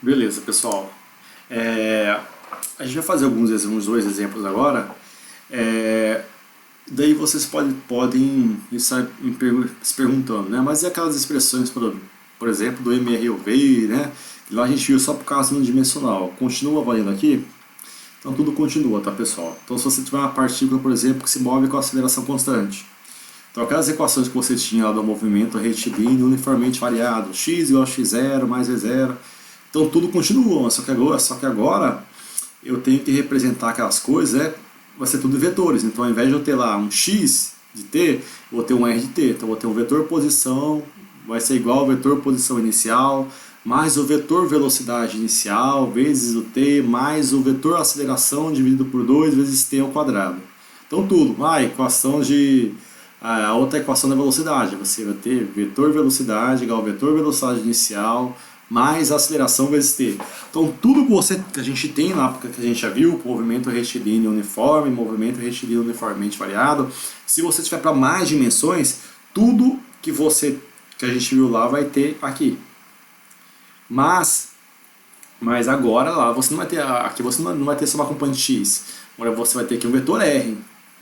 Beleza, pessoal. A gente vai fazer uns dois exemplos agora. É, Daí vocês podem estar se perguntando, né? Mas e aquelas expressões, por exemplo, do MRUV, né? Que lá a gente viu só por causa unidimensional. Continua valendo aqui? Então tudo continua, tá, pessoal? Então se você tiver uma partícula, por exemplo, que se move com aceleração constante. Então aquelas equações que você tinha lá do movimento retilíneo uniformemente variado, x igual a x0 mais v0. Então tudo continua, só que agora eu tenho que representar aquelas coisas, vai ser tudo em vetores. Então ao invés de eu ter lá um x de t, eu vou ter um r de t. Então eu vou ter um vetor posição, vai ser igual ao vetor posição inicial, mais o vetor velocidade inicial, vezes o t, mais o vetor aceleração dividido por 2 vezes t ao quadrado. Então tudo, equação de... A outra equação da velocidade, você vai ter vetor velocidade igual ao vetor velocidade inicial, mais aceleração vezes t. Então tudo que a gente tem lá, porque a gente já viu, movimento retilíneo uniforme, movimento retilíneo uniformemente variado, se você tiver para mais dimensões, tudo que a gente viu lá vai ter aqui. Mas agora lá você não vai ter, aqui você não vai ter só uma componente x, agora você vai ter aqui um vetor r.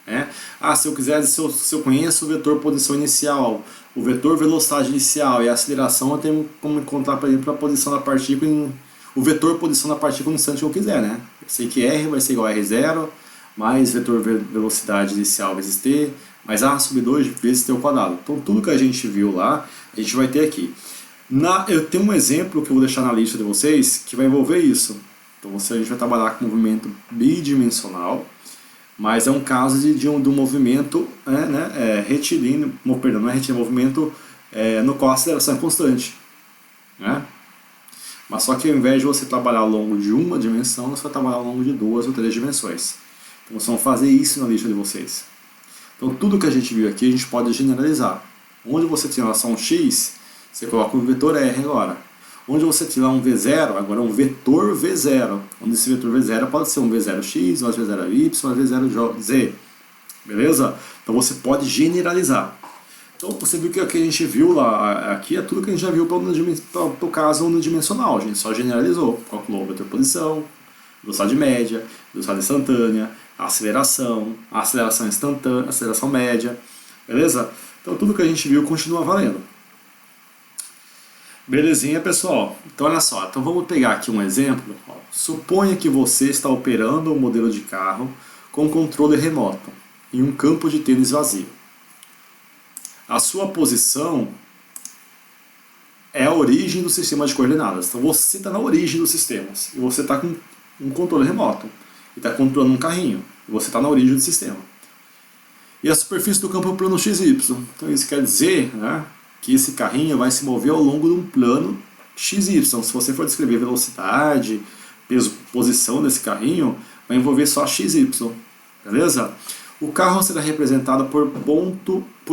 Né? Se eu quiser, se eu conheço o vetor posição inicial, o vetor velocidade inicial e a aceleração, eu tenho como encontrar, por exemplo, a posição da partícula, o vetor posição da partícula no instante que eu quiser. Né? Eu sei que r vai ser igual a r0, mais vetor velocidade inicial vezes t, mais a sobre 2 vezes t ao quadrado. Então tudo que a gente viu lá, a gente vai ter aqui. Eu tenho um exemplo que eu vou deixar na lista de vocês que vai envolver isso. Então a gente vai trabalhar com movimento bidimensional, mas é um caso de um movimento retilíneo, perdão, não é retilíneo, movimento no qual a aceleração é constante. Né? Mas só que ao invés de você trabalhar ao longo de uma dimensão, você vai trabalhar ao longo de 2 ou 3 dimensões. Então vocês vão fazer isso na lista de vocês. Então tudo que a gente viu aqui a gente pode generalizar. Onde você tem relação x, você coloca um vetor R agora. Onde você tirar um V0, agora é um vetor V0. Onde esse vetor V0 pode ser um V0x, mais V0y, mais V0z. Beleza? Então você pode generalizar. Então você viu que o que a gente viu lá, aqui é tudo que a gente já viu para o caso unidimensional. A gente só generalizou. Calculou a vetor posição, velocidade média, velocidade instantânea, a aceleração instantânea, aceleração média. Beleza? Então tudo que a gente viu continua valendo. Belezinha, pessoal? Então olha só, então vamos pegar aqui um exemplo. Suponha que você está operando um modelo de carro com controle remoto em um campo de tênis vazio. A sua posição é a origem do sistema de coordenadas. Então você está na origem dos sistemas e você está com um controle remoto e está controlando um carrinho e você está na origem do sistema. E a superfície do campo é o plano XY. Então isso quer dizer, né, que esse carrinho vai se mover ao longo de um plano XY. Se você for descrever velocidade, peso, posição desse carrinho, vai envolver só XY. Beleza? O carro será representado por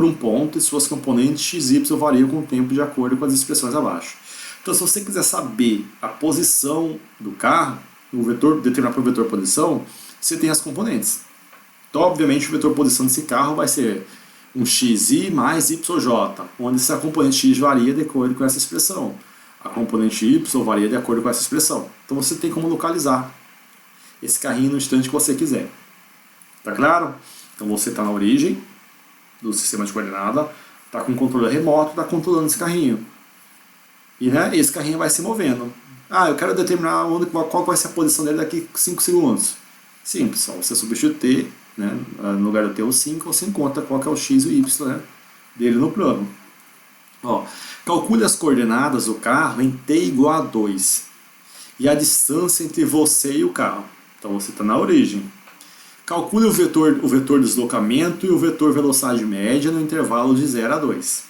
um ponto e suas componentes XY variam com o tempo de acordo com as expressões abaixo. Então se você quiser saber a posição do carro, determinar por vetor posição, você tem as componentes. Então obviamente o vetor posição desse carro vai ser um xi mais yj, onde a componente x varia de acordo com essa expressão. A componente y varia de acordo com essa expressão. Então você tem como localizar esse carrinho no instante que você quiser. Tá claro? Então você está na origem do sistema de coordenada, está com um controle remoto, está controlando esse carrinho. E esse carrinho vai se movendo. Eu quero determinar qual vai ser a posição dele daqui a 5 segundos. Simples, só você substitui o t, né, no lugar do t o 5, você encontra qual que é o x e o y, né, dele no plano. Calcule as coordenadas do carro em t igual a 2 e a distância entre você e o carro. Então você está na origem. Calcule o vetor deslocamento e o vetor velocidade média no intervalo de 0 a 2.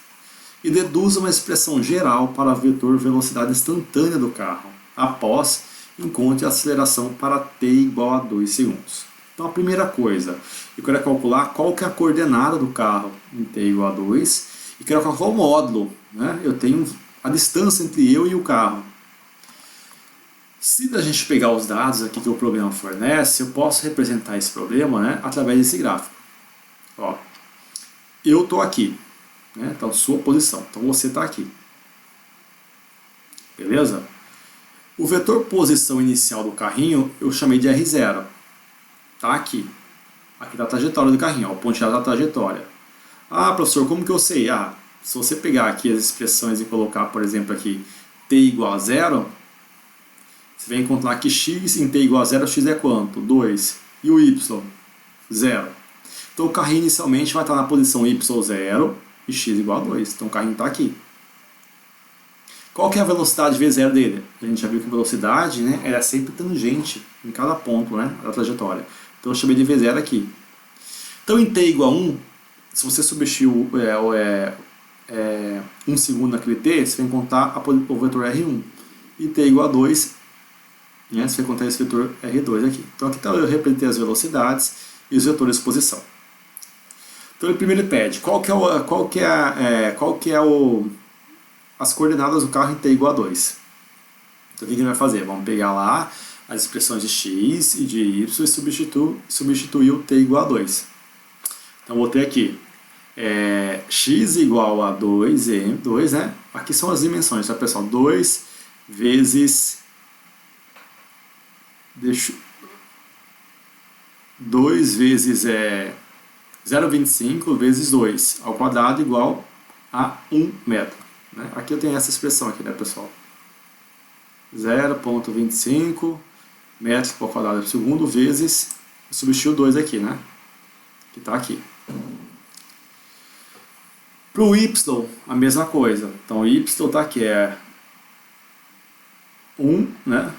E deduza uma expressão geral para o vetor velocidade instantânea do carro. Após, encontre a aceleração para t igual a 2 segundos. Então a primeira coisa, eu quero calcular qual que é a coordenada do carro em t igual a 2 e quero calcular o módulo. Né? Eu tenho a distância entre eu e o carro. Se a gente pegar os dados aqui que o problema fornece, eu posso representar esse problema, né, através desse gráfico. Eu estou aqui, né, então sua posição, então você está aqui. Beleza? O vetor posição inicial do carrinho eu chamei de R0. Tá aqui. Aqui está a trajetória do carrinho, ó, o ponteado da trajetória. Ah, professor, como que eu sei? Ah, se você pegar aqui as expressões e colocar, por exemplo, aqui t igual a 0, você vai encontrar que x em t igual a 0, x é quanto? 2. E o y? 0. Então o carrinho inicialmente vai estar na posição y0 e x igual a 2. Então o carrinho está aqui. Qual que é a velocidade V0 dele? A gente já viu que a velocidade, né, era sempre tangente em cada ponto, né, da trajetória. Então eu chamei de V0 aqui. Então em t igual a 1, se você substituir 1 segundo naquele t, você vai encontrar o vetor R1. E t igual a 2, né, você vai encontrar esse vetor R2 aqui. Então aqui eu representei as velocidades e os vetores de posição. Então ele primeiro pede qual que é as coordenadas do carro em t igual a 2. Então o que ele vai fazer? Vamos pegar lá as expressões de x e de y e substituir o t igual a 2. Então eu botei aqui x igual a 2, né? Aqui são as dimensões, tá, pessoal? 2 vezes 2 vezes 0,25 vezes 2 ao quadrado igual a 1 metro. Né? Aqui eu tenho essa expressão aqui, né, pessoal? 0,25 metros por quadrado por segundo vezes, eu substituo 2 aqui, né? Que está aqui. Para o y, a mesma coisa. Então, o y está aqui, é 1, né?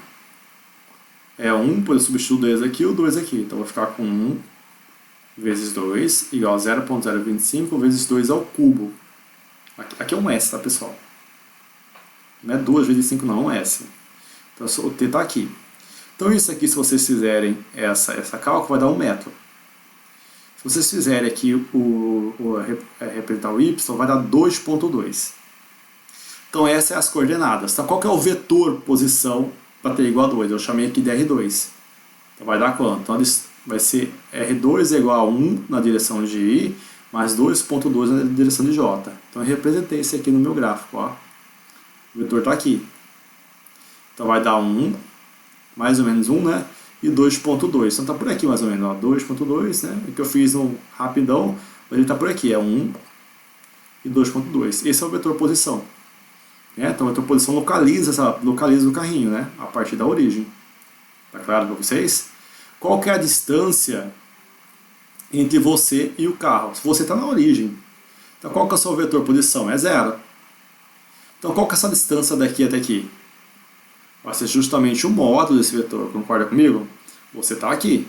É 1, por eu substituir o 2 aqui e o 2 aqui. Então, eu vou ficar com 1 vezes 2 igual a 0,025 vezes 2 ao cubo. Aqui é um S, tá, pessoal? Não é 2 vezes 5, não, é um S. Então, o t está aqui. Então, isso aqui, se vocês fizerem essa cálculo, vai dar 1 metro. Se vocês fizerem aqui representar o y, vai dar 2,2. Então, essas são as coordenadas. Então, qual que é o vetor posição para t igual a 2? Eu chamei aqui de R2. Então, vai dar quanto? Então, vai ser R2 é igual a 1 na direção de I, mais 2,2 na direção de J. Então, eu representei isso aqui no meu gráfico. Ó. O vetor está aqui. Então, vai dar 1, mais ou menos 1, né? E 2,2. Então, está por aqui mais ou menos. 2,2, né? O que eu fiz no rapidão, mas ele está por aqui. É 1 e 2,2. Esse é o vetor posição. Né? Então, o vetor posição localiza o carrinho, né? A partir da origem. Tá claro para vocês? Qual que é a distância entre você e o carro? Se você está na origem. Então, qual que é o seu vetor posição? É 0. Então, qual que é essa distância daqui até aqui? Vai ser justamente o módulo desse vetor. Concorda comigo? Você está aqui,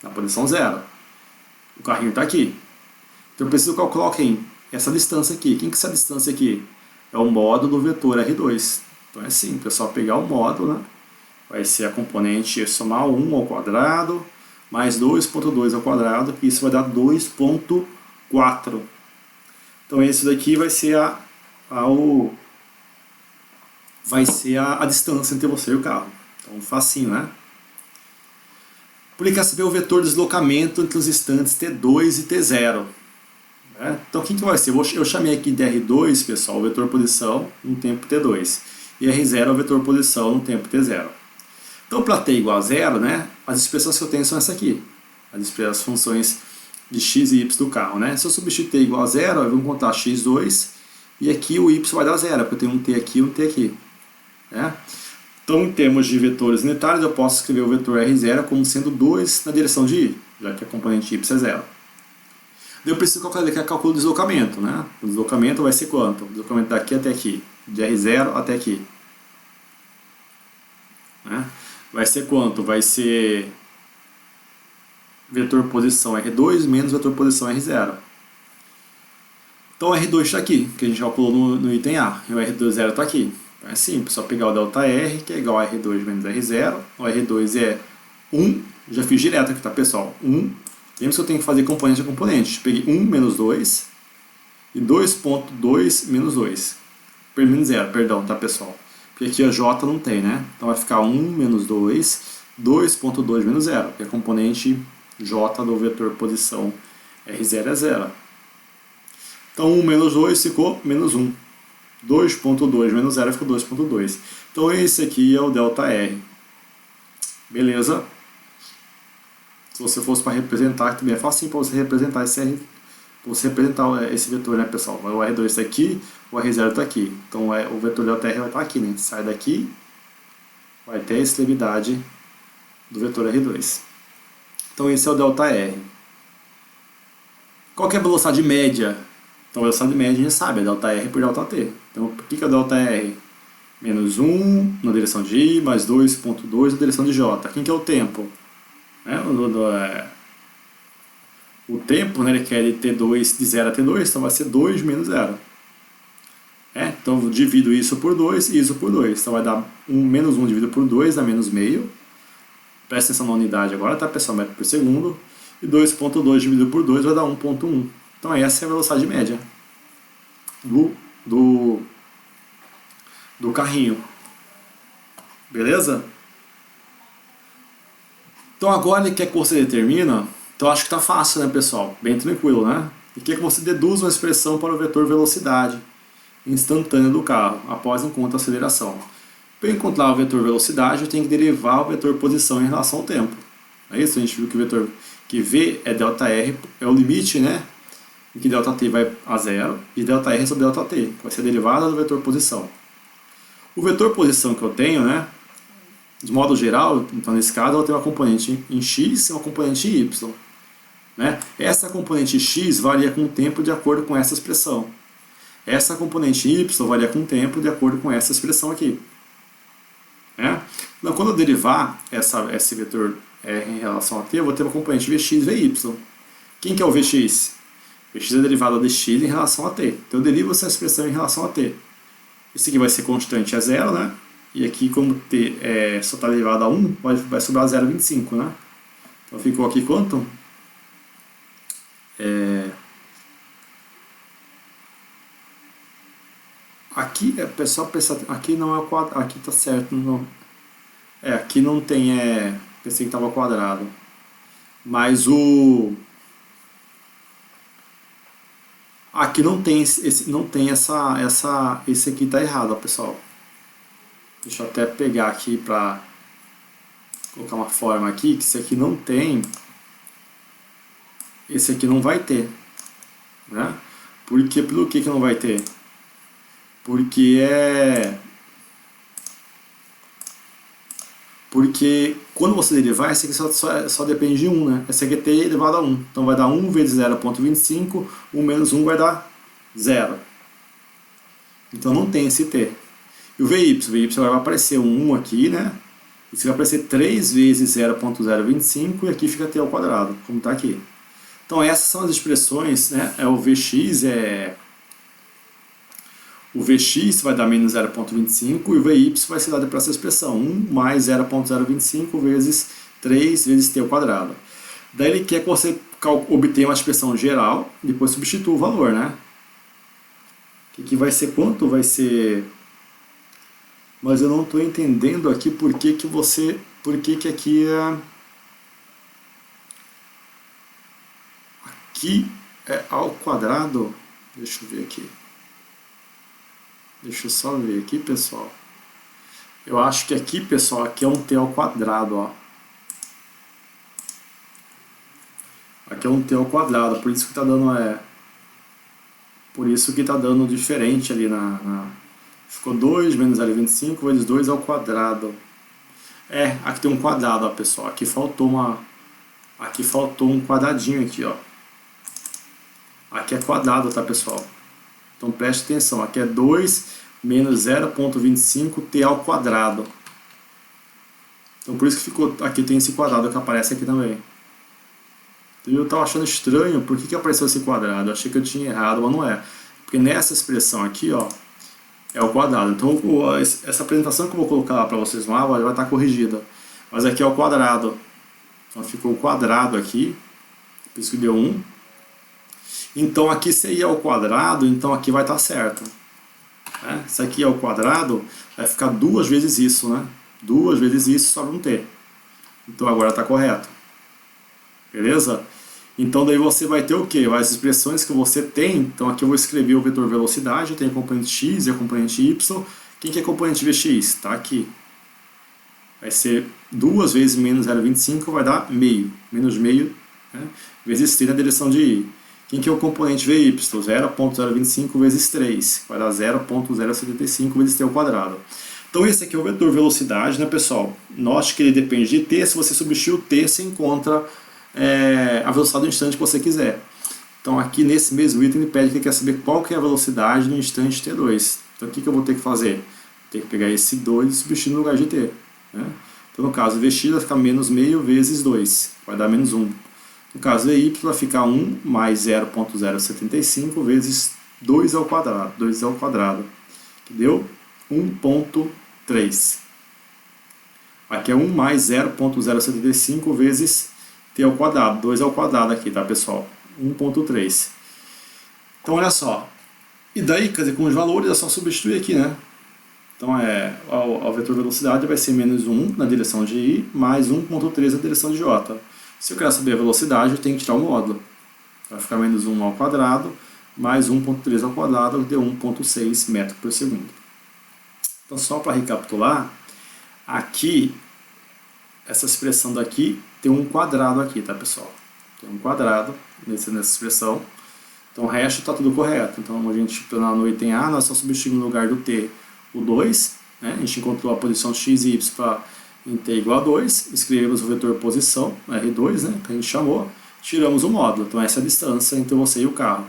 na posição 0. O carrinho está aqui. Então, eu preciso calcular essa distância aqui. Quem que é essa distância aqui? É o módulo do vetor R2. Então, é simples. É só pegar o módulo, né? Vai ser a componente somar 1 ao quadrado, mais 2,2 ao quadrado, que isso vai dar 2,4. Então, esse daqui vai ser a distância entre você e o carro. Então, facinho, né? Por aí quer saber o vetor de deslocamento entre os instantes T2 e T0. Né? Então, o que vai ser? Eu chamei aqui de R2, pessoal, o vetor posição no tempo T2. E R0 é o vetor posição no tempo T0. Então, para t igual a 0, né, as expressões que eu tenho são essa aqui. As funções de x e y do carro. Né? Se eu substituir t igual a 0, eu vou encontrar x2 e aqui o y vai dar 0, porque eu tenho um t aqui e um t aqui. Né? Então, em termos de vetores unitários, eu posso escrever o vetor R0 como sendo 2 na direção de I, já que a componente y é 0. Eu preciso calcular o deslocamento. Né? O deslocamento vai ser quanto? O deslocamento daqui até aqui, de R0 até aqui. Né? Vai ser quanto? Vai ser vetor posição R2 menos vetor posição R0. Então, o R2 está aqui, que a gente calculou no item A, e o R20 está aqui. Então, é simples, só pegar o ΔR, que é igual a R2 menos R0. O R2 é 1, já fiz direto aqui, tá, pessoal? 1. Lembra que eu tenho que fazer componente a componente. Peguei 1 menos 2 e 2,2 menos 2. Menos 0, perdão, tá, pessoal? Porque aqui a J não tem, né? Então vai ficar 1 menos 2, 2,2 menos 0, que é a componente J do vetor posição R0 é 0. Então 1 menos 2 ficou menos 1. 2.2 menos 0 fica 2.2. Então esse aqui é o ΔR. Beleza? Se você fosse para representar, também é facinho para você representar esse vetor, né, pessoal? O R2 está aqui, o R0 está aqui. Então o vetor ΔR vai estar aqui, né? Sai daqui, vai ter a extremidade do vetor R2. Então esse é o ΔR. Qual que é a velocidade média? Então a velocidade média a gente sabe, é ΔR por ΔT. Então o que é o ΔR? Menos 1 na direção de I, mais 2.2 na direção de J. Quem que é o tempo? O tempo, né, ele quer de T2 de 0 a T2, então vai ser 2 menos 0. Então eu divido isso por 2 e isso por 2. Então vai dar menos 1 dividido por 2 dá menos meio. Presta atenção na unidade agora, tá, pessoal? Metro por segundo. E 2.2 dividido por 2 vai dar 1.1. Então essa é a velocidade média do carrinho. Beleza? Então agora ele quer que você determina. Então acho que tá fácil, né, pessoal? Bem tranquilo, né? E quer que você deduza uma expressão para o vetor velocidade instantânea do carro, após encontrar a aceleração. Para encontrar o vetor velocidade, eu tenho que derivar o vetor posição em relação ao tempo. É isso? A gente viu que o vetor que V é ΔR, é o limite, né? Em que ΔT vai a zero, e ΔR sobre ΔT, vai ser a derivada do vetor posição. O vetor posição que eu tenho, né? De modo geral, então nesse caso, eu vou ter uma componente em x e uma componente em y. Né? Essa componente x varia com o tempo de acordo com essa expressão. Essa componente y varia com o tempo de acordo com essa expressão aqui. Né? Então, quando eu derivar esse vetor R em relação a t, eu vou ter uma componente Vx e Vy. Quem que é o Vx? Vx é derivada de x em relação a t. Então eu derivo essa expressão em relação a t. Esse aqui vai ser constante a zero, né? E aqui, como t só está derivado a 1, vai sobrar 0,25, né? Então ficou aqui quanto? Aqui, pessoal, aqui não é o quadrado, aqui tá certo, não. Aqui não tem, pensei que estava quadrado. Mas aqui não tem esse aqui tá errado, ó, pessoal. Deixa eu até pegar aqui para colocar uma forma aqui, que esse aqui não tem, esse aqui não vai ter, né? Por que não vai ter? Porque quando você derivar, esse aqui só depende de 1, né? Esse aqui é t elevado a 1. Então vai dar 1 vezes 0,25, 1 menos 1 vai dar 0. Então não tem esse t. E o Vy vai aparecer um 1 aqui, né? Isso vai aparecer 3 vezes 0,025 e aqui fica t ao quadrado, como está aqui. Então essas são as expressões, né? O Vx vai dar menos 0,25 e o Vy vai ser dado para essa expressão, 1 mais 0,025 vezes 3 vezes t ao quadrado. Daí ele quer que você obtenha uma expressão geral, depois substitua o valor, né? Que vai ser quanto? Vai ser... Mas eu não estou entendendo aqui por que aqui é... Aqui é ao quadrado. Deixa eu ver aqui. Deixa eu só ver aqui, pessoal. Eu acho que aqui, pessoal, aqui é um t ao quadrado, ó. Aqui é um t ao quadrado, por isso que tá dando por isso que tá dando diferente ali ficou 2 menos 0,25 vezes 2 ao quadrado. Aqui tem um quadrado, ó, pessoal. Aqui faltou um quadradinho aqui, ó. Aqui é quadrado, tá, pessoal? Então preste atenção, aqui é 2 menos 0,25 t ao quadrado. Então por isso que ficou, aqui tem esse quadrado que aparece aqui também. Eu estava achando estranho, por que apareceu esse quadrado? Eu achei que eu tinha errado, mas não é. Porque nessa expressão aqui, ó, é o quadrado. Então essa apresentação que eu vou colocar lá para vocês lá vai estar corrigida. Mas aqui é o quadrado. Então ficou o quadrado aqui, por isso que deu 1. Então aqui seria o quadrado, então aqui vai estar certo. Se aqui é o quadrado, vai ficar 2 vezes isso, né? 2 vezes isso sobre um t. Então agora está correto. Beleza? Então daí você vai ter o quê? As expressões que você tem. Então aqui eu vou escrever o vetor velocidade, tem a componente x e a componente y. Quem que é a componente vx? Está aqui. Vai ser 2 vezes menos 0,25, vai dar meio. Menos meio, né, vezes t na direção de i. Quem que é o componente vy? 0,025 vezes 3. Vai dar 0,075 vezes t ao quadrado. Então esse aqui é o vetor velocidade, né, pessoal? Note que ele depende de t. Se você substituir o t, você encontra a velocidade do instante que você quiser. Então aqui nesse mesmo item ele pede que ele quer saber qual que é a velocidade no instante t2. Então o que eu vou ter que fazer? Vou ter que pegar esse 2 e substituir no lugar de t. Né? Então no caso vx vai ficar menos meio vezes 2, vai dar menos 1. No caso vy vai ficar 1 mais 0,075 vezes 2 ao quadrado, que deu 1,3. Aqui é 1 mais 0,075 vezes t ao quadrado, 2 ao quadrado aqui, tá, pessoal? 1,3. Então, olha só. E daí, quer dizer, com os valores é só substituir aqui, né? Então, o vetor velocidade vai ser menos 1 na direção de i, mais 1,3 na direção de j. Se eu quero saber a velocidade, eu tenho que tirar o módulo. Vai ficar menos 1 ao quadrado, mais 1,3 ao quadrado, que deu 1,6 metros por segundo. Então, só para recapitular, aqui, essa expressão daqui tem um quadrado aqui, tá, pessoal? Tem um quadrado nessa expressão. Então o resto está tudo correto. Então a gente, no item A, nós só substituímos no lugar do t o 2. Né? A gente encontrou a posição x e y em t igual a 2. Escrevemos o vetor posição, R2, né, que a gente chamou. Tiramos o módulo. Então essa é a distância entre você e o carro.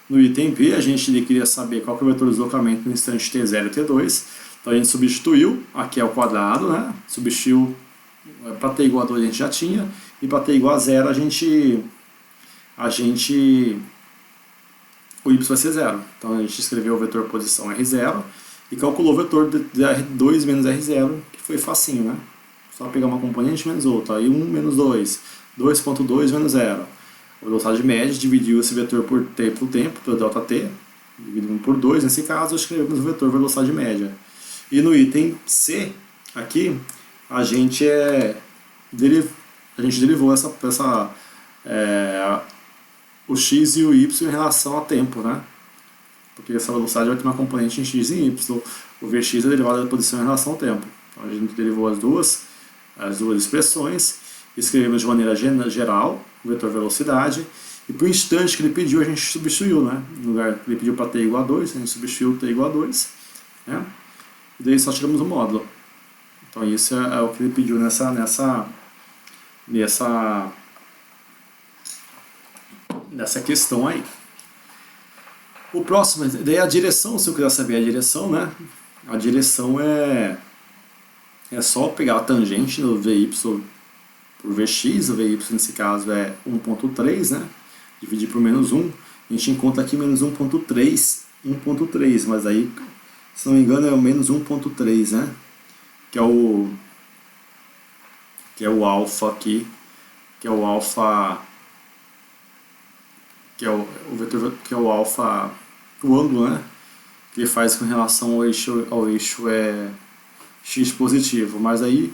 No item B, a gente queria saber qual que é o vetor de deslocamento no instante t0 e t2. Então a gente substituiu, aqui é o quadrado, né? Substituiu, para t igual a 2 a gente já tinha, e para t igual a 0 o y vai ser 0. Então a gente escreveu o vetor posição R0 e calculou o vetor de R2 menos R0, que foi facinho, né? Só pegar uma componente menos outra. Aí 1 menos 2, 2,2 menos 0. A velocidade média dividiu esse vetor por tempo, por ΔT, dividido por 2, nesse caso escrevemos o vetor velocidade média. E no item C, aqui, a gente derivou o x e o y em relação ao tempo, né? Porque essa velocidade vai ter uma componente em x e em y. O Vx é derivado da posição em relação ao tempo. Então a gente derivou as duas expressões, escrevemos de maneira geral o vetor velocidade, e para o instante que ele pediu, a gente substituiu, né? No lugar que ele pediu para t igual a 2, a gente substituiu t igual a 2, né? E daí só tiramos o módulo. Então isso é o que ele pediu nessa questão aí. O próximo, daí a direção, se eu quiser saber a direção, né? A direção é só pegar a tangente do Vy por Vx, o Vy nesse caso é 1,3, né? Dividir por menos 1, a gente encontra aqui menos 1,3, mas aí, se não me engano, é o menos 1,3, né? Que é o alfa aqui, que é o alfa, que é o vetor, que é o alfa, o ângulo, né, que ele faz com relação ao eixo x positivo. Mas aí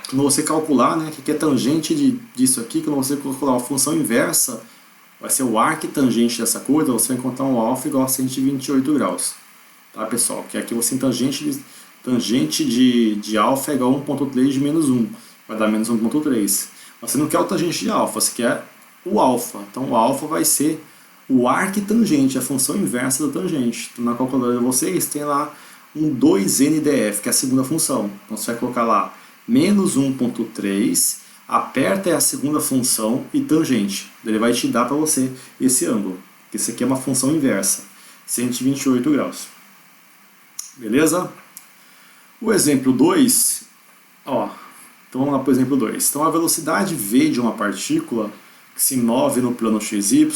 quando você calcular, né, que é tangente disso aqui, quando você calcular a função inversa, vai ser o arctangente dessa coisa, você vai encontrar um alfa igual a 128 graus. Tá, pessoal? Que aqui você tangente de alfa é igual a 1,3 de menos 1. Vai dar menos 1,3. Você não quer o tangente de alfa, você quer o alfa. Então o alfa vai ser o arctangente, a função inversa da tangente. Então na calculadora de vocês tem lá um 2ndf, que é a segunda função. Então você vai colocar lá menos 1,3, aperta a segunda função e tangente. Ele vai te dar para você esse ângulo. Esse aqui é uma função inversa, 128 graus. Beleza? O exemplo 2, então vamos lá para o exemplo 2. Então a velocidade v de uma partícula que se move no plano xy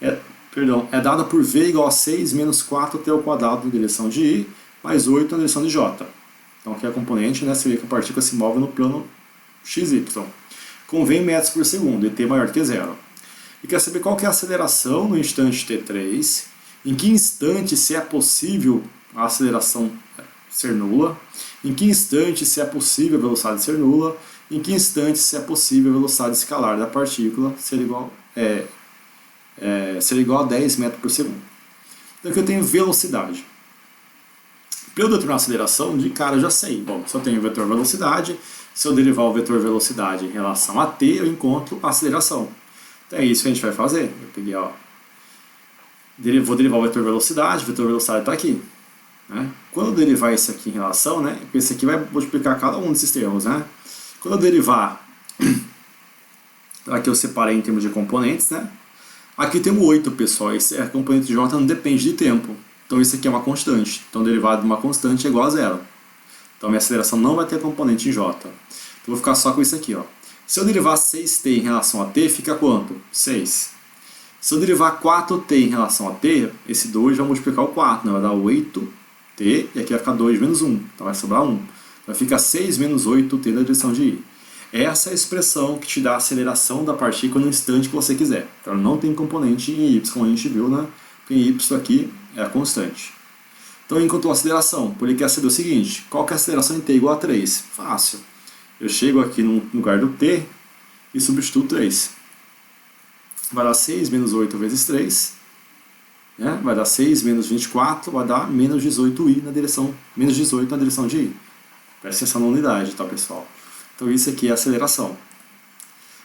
é dada por v igual a 6 menos 4t ao quadrado na direção de i, mais 8 na direção de j. Então aqui é a componente, né, você vê que a partícula se move no plano xy, com v em metros por segundo, e t maior que zero. E quer saber qual que é a aceleração no instante t3, em que instante se é possível a aceleração ser nula, em que instante se é possível a velocidade ser nula, em que instante se é possível a velocidade escalar da partícula ser igual a 10 metros por segundo. Então aqui eu tenho velocidade. Para eu determinar a aceleração, de cara eu já sei. Bom, se eu tenho o vetor velocidade, se eu derivar o vetor velocidade em relação a t, eu encontro a aceleração. Então é isso que a gente vai fazer. Eu peguei, ó, vou derivar o vetor velocidade está aqui. Né? Quando eu derivar isso aqui em relação, né, esse aqui vai multiplicar cada um desses termos. Né? Quando eu derivar, aqui eu separei em termos de componentes, né? Aqui tem o 8, pessoal. Esse componente de J não depende de tempo. Então isso aqui é uma constante. Então o derivado de uma constante é igual a zero. Então minha aceleração não vai ter componente em J. Então eu vou ficar só com isso aqui. Ó. Se eu derivar 6t em relação a t, fica quanto? 6. Se eu derivar 4t em relação a t, esse 2 vai multiplicar o 4. Né? Vai dar 8t e aqui vai ficar 2 menos 1. Então vai sobrar 1. Vai ficar 6 menos 8t na direção de i. Essa é a expressão que te dá a aceleração da partícula no instante que você quiser. Então não tem componente em y, como a gente viu, né? Porque em y aqui é a constante. Então encontrou a aceleração. Por ele quer saber o seguinte: qual que é a aceleração em t igual a 3? Fácil. Eu chego aqui no lugar do t e substituo 3. Vai dar 6 menos 8 vezes 3. Né? Vai dar 6 menos 24, vai dar menos 18i na direção, menos 18 na direção de i. Presta atenção na unidade, tá, pessoal? Então isso aqui é a aceleração.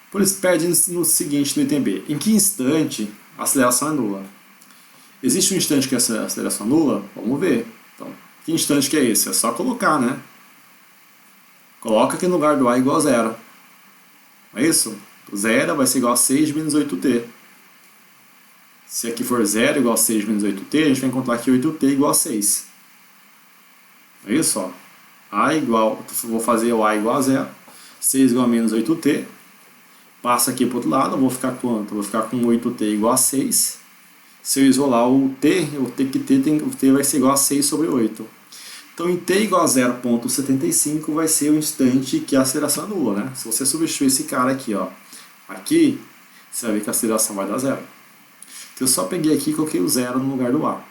Por isso pede no seguinte, no item B. Em que instante a aceleração é nula? Existe um instante que a aceleração é nula? Vamos ver. Então, que instante que é esse? É só colocar, né? Coloca aqui no lugar do A igual a zero. É isso? Zero vai ser igual a 6 menos 8t. Se aqui for 0 igual a 6 menos 8t, a gente vai encontrar aqui 8t igual a 6. É isso? Ó. A igual, vou fazer o A igual a 0. 6 igual a menos 8t. Passa aqui para o outro lado, eu vou ficar quanto? Eu vou ficar com 8t igual a 6. Se eu isolar o t, eu vou ter que o t vai ser igual a 6 sobre 8. Então em t igual a 0,75 vai ser o instante que a aceleração é nula. Né? Se você substituir esse cara aqui, ó, aqui, você vai ver que a aceleração vai dar 0. Então eu só peguei aqui e coloquei o 0 no lugar do A.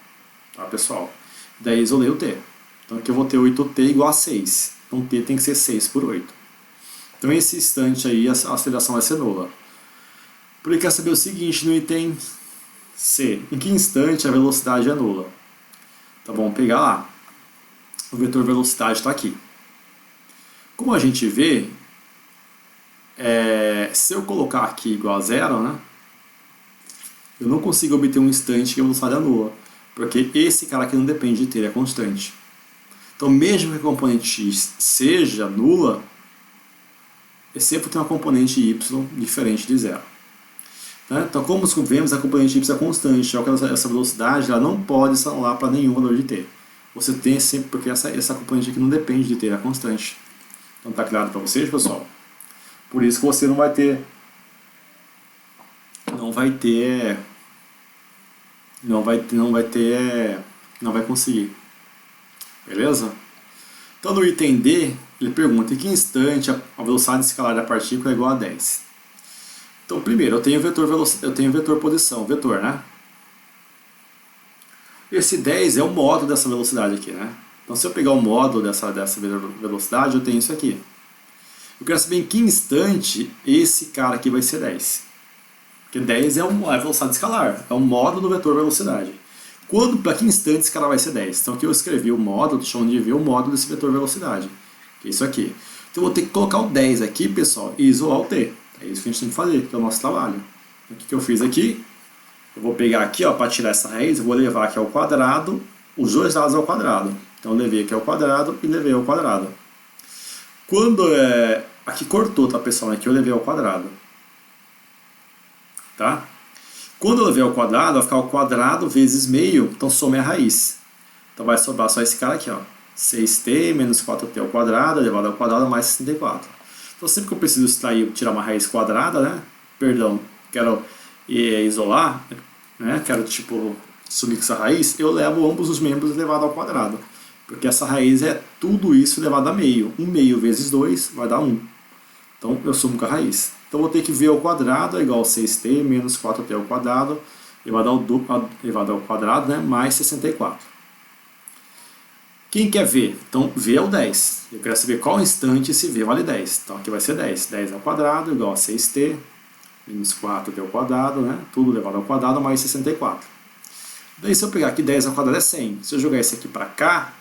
Tá, pessoal? Daí isolei o t. Então aqui eu vou ter 8t igual a 6. Então t tem que ser 6 por 8. Então esse instante aí a aceleração vai ser nula. Por ele quer saber o seguinte no item C. Em que instante a velocidade é nula? Então vamos pegar lá. O vetor velocidade está aqui. Como a gente vê, se eu colocar aqui igual a 0, né, eu não consigo obter um instante que a velocidade é nula. Porque esse cara aqui não depende de t, ele é constante. Então mesmo que a componente x seja nula, sempre tem uma componente y diferente de 0. Né? Então, como vemos, a componente y é constante, já que essa velocidade ela não pode se anular para nenhum valor de t. Você tem sempre, porque essa componente aqui não depende de t, é constante. Então, tá claro para vocês, pessoal? Por isso que você não vai conseguir. Beleza? Então, no item D, ele pergunta em que instante a velocidade escalar da partícula é igual a 10. Então, primeiro, eu tenho vetor posição, vetor, né? Esse 10 é o módulo dessa velocidade aqui, né? Então, se eu pegar o módulo dessa velocidade, eu tenho isso aqui. Eu quero saber em que instante esse cara aqui vai ser 10. Porque 10 é a velocidade escalar, é o módulo do vetor velocidade. Para que instante esse cara vai ser 10? Então, aqui eu escrevi o módulo, estou chamando de ver o módulo desse vetor velocidade. Que é isso aqui. Então, eu vou ter que colocar o 10 aqui, pessoal, e isolar o t. É isso que a gente tem que fazer, que é o nosso trabalho. Então, o que eu fiz aqui? Eu vou pegar aqui, para tirar essa raiz, eu vou levar aqui ao quadrado, os dois lados ao quadrado. Então, eu levei aqui ao quadrado e levei ao quadrado. Quando aqui cortou, tá, pessoal? Aqui eu levei ao quadrado. Tá? Quando eu levei ao quadrado, vai ficar ao quadrado vezes meio, então some a raiz. Então vai sobrar só esse cara aqui, ó. 6t menos 4t ao quadrado, elevado ao quadrado, mais 64. Então sempre que eu preciso extrair, tirar uma raiz quadrada, né? Perdão, quero isolar, né? Quero tipo sumir com essa raiz, eu levo ambos os membros elevado ao quadrado. Porque essa raiz é tudo isso elevado a meio. 1 meio vezes 2 vai dar 1. Então eu sumo com a raiz. Então eu vou ter que v ao quadrado é igual a 6t menos 4t ao quadrado elevado ao quadrado, né, mais 64. Quem quer V? Então V é o 10. Eu quero saber qual instante esse V vale 10. Então aqui vai ser 10. 10 ao quadrado igual a 6t menos 4t ao quadrado, né? Tudo elevado ao quadrado mais 64. Daí se eu pegar aqui 10 ao quadrado é 100. Se eu jogar esse aqui para cá,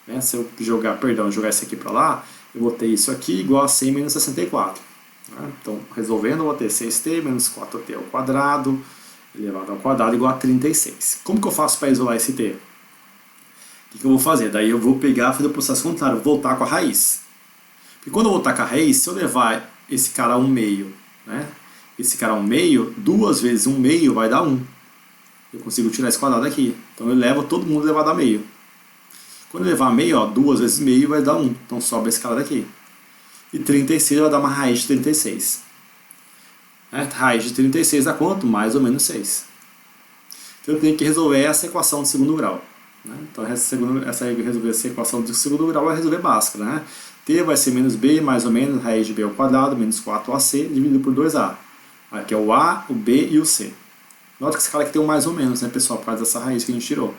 né? Se eu jogar esse aqui para lá, eu vou ter isso aqui igual a 100 menos 64. Né? Então resolvendo eu vou ter 6t menos 4t ao quadrado elevado ao quadrado igual a 36. Como que eu faço para isolar esse t? O que eu vou fazer? Daí eu vou pegar e fazer o processo contrário, vou voltar com a raiz. Porque quando eu voltar com a raiz, se eu levar esse cara a 1 meio, né? Esse cara a 1 meio, 2 vezes 1 meio vai dar 1. Eu consigo tirar esse quadrado aqui. Então eu levo todo mundo elevado a meio. Quando eu levar a meio, ó, 2 vezes meio vai dar 1. Então sobra esse cara daqui. E 36 vai dar uma raiz de 36. Raiz de 36 dá quanto? Mais ou menos 6. Então eu tenho que resolver essa equação de segundo grau. Então resolver essa equação de segundo grau vai resolver básica, né? T vai ser menos b, mais ou menos, raiz de b ao quadrado, menos 4ac, dividido por 2a. Aqui é o a, o b e o c. Nota que esse cara aqui tem um mais ou menos, né, pessoal, por causa dessa raiz que a gente tirou.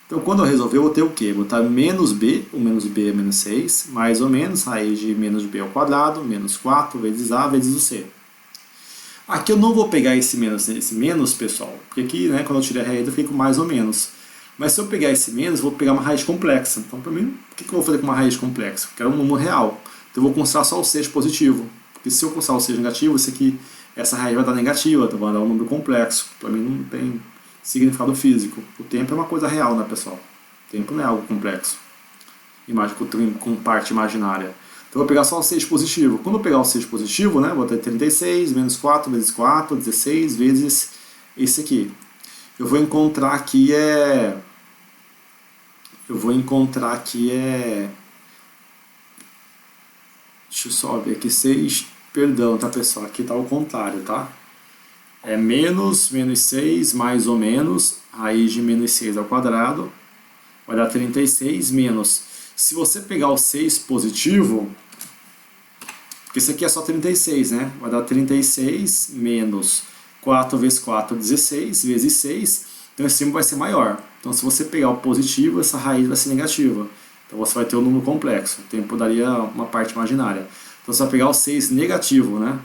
Então quando eu resolver, eu vou ter o quê? Vou botar menos b, o menos b é menos 6, mais ou menos, raiz de menos b ao quadrado, menos 4 vezes a vezes o c. Aqui eu não vou pegar esse menos, pessoal, porque aqui, né, quando eu tirei a raiz, eu fico mais ou menos. Mas se eu pegar esse menos, eu vou pegar uma raiz complexa. Então, para mim, o que eu vou fazer com uma raiz complexa? Eu quero um número real. Então, eu vou considerar só o 6 positivo. Porque se eu considerar o 6 negativo, essa raiz vai dar negativa, então vai dar um número complexo. Para mim, não tem significado físico. O tempo é uma coisa real, né, pessoal? O tempo não é algo complexo. Com parte imaginária. Então, eu vou pegar só o 6 positivo. Quando eu pegar o 6 positivo, né, vou ter 36 menos 4 vezes 4, 16 vezes esse aqui. Eu vou encontrar aqui deixa eu só ver aqui, 6, perdão, tá, pessoal? Aqui tá ao contrário, tá? É menos 6, mais ou menos, raiz de menos 6 ao quadrado, vai dar 36 menos. Se você pegar o 6 positivo, porque isso aqui é só 36, né? Vai dar 36 menos 4 vezes 4, 16, vezes 6, então esse símbolo vai ser maior. Então se você pegar o positivo, essa raiz vai ser negativa. Então você vai ter um número complexo. O tempo daria uma parte imaginária. Então você vai pegar o 6 negativo, né?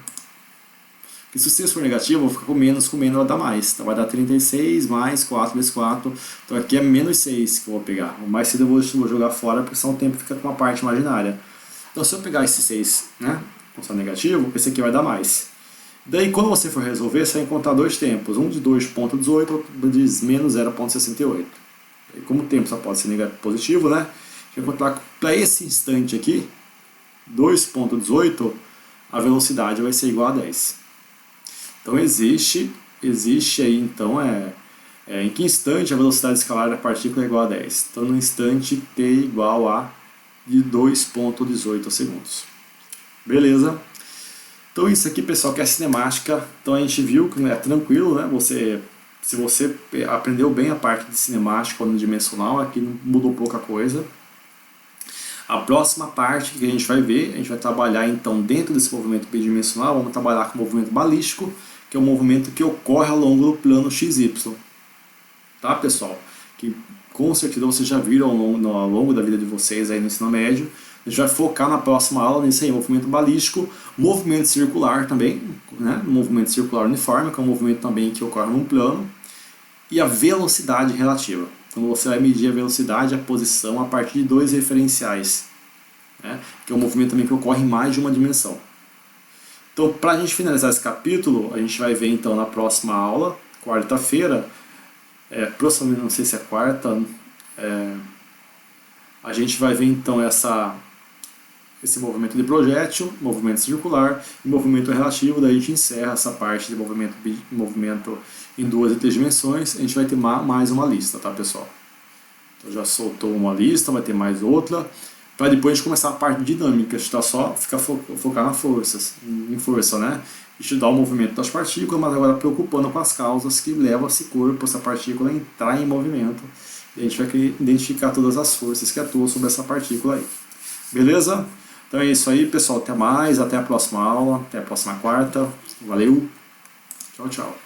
Porque se o 6 for negativo, eu vou ficar com menos vai dar mais. Então vai dar 36 mais 4 vezes 4. Então aqui é menos 6 que eu vou pegar. O mais cedo eu vou jogar fora, porque senão o tempo fica com uma parte imaginária. Então se eu pegar esse 6, né, com só negativo, esse aqui vai dar mais. Daí quando você for resolver, você vai encontrar dois tempos. Um de 2,18, outro de menos 0,68. Como o tempo só pode ser negativo, positivo, né? A gente vai encontrar para esse instante aqui, 2,18, a velocidade vai ser igual a 10. Então existe aí, então, em que instante a velocidade escalar da partícula é igual a 10? Então no instante t igual a de 2,18 segundos. Beleza? Então isso aqui, pessoal, que é a cinemática. Então a gente viu que é tranquilo, né? Se você aprendeu bem a parte de cinemática unidimensional, aqui não mudou pouca coisa. A próxima parte que a gente vai ver, a gente vai trabalhar então dentro desse movimento bidimensional, vamos trabalhar com o movimento balístico, que é um movimento que ocorre ao longo do plano XY. Tá, pessoal? Que com certeza vocês já viram ao longo da vida de vocês aí no ensino médio. A gente vai focar na próxima aula nisso aí, movimento balístico, movimento circular também, né? Movimento circular uniforme, que é um movimento também que ocorre num plano, e a velocidade relativa. Então você vai medir a velocidade e a posição a partir de dois referenciais, né? Que é um movimento também que ocorre em mais de uma dimensão. Então, para a gente finalizar esse capítulo, a gente vai ver então na próxima aula, quarta-feira, próximo, não sei se é quarta, a gente vai ver então esse movimento de projétil, movimento circular e movimento relativo. Daí a gente encerra essa parte de movimento em 2 e 3 dimensões. A gente vai ter mais uma lista, tá, pessoal? Então já soltou uma lista, vai ter mais outra, para depois a gente começar a parte dinâmica. A gente só focar em força, né? Estudar o movimento das partículas, mas agora preocupando com as causas que levam esse corpo, essa partícula a entrar em movimento. E a gente vai identificar todas as forças que atuam sobre essa partícula aí. Beleza? Então é isso aí, pessoal. Até mais, até a próxima aula, até a próxima quarta. Valeu, tchau, tchau.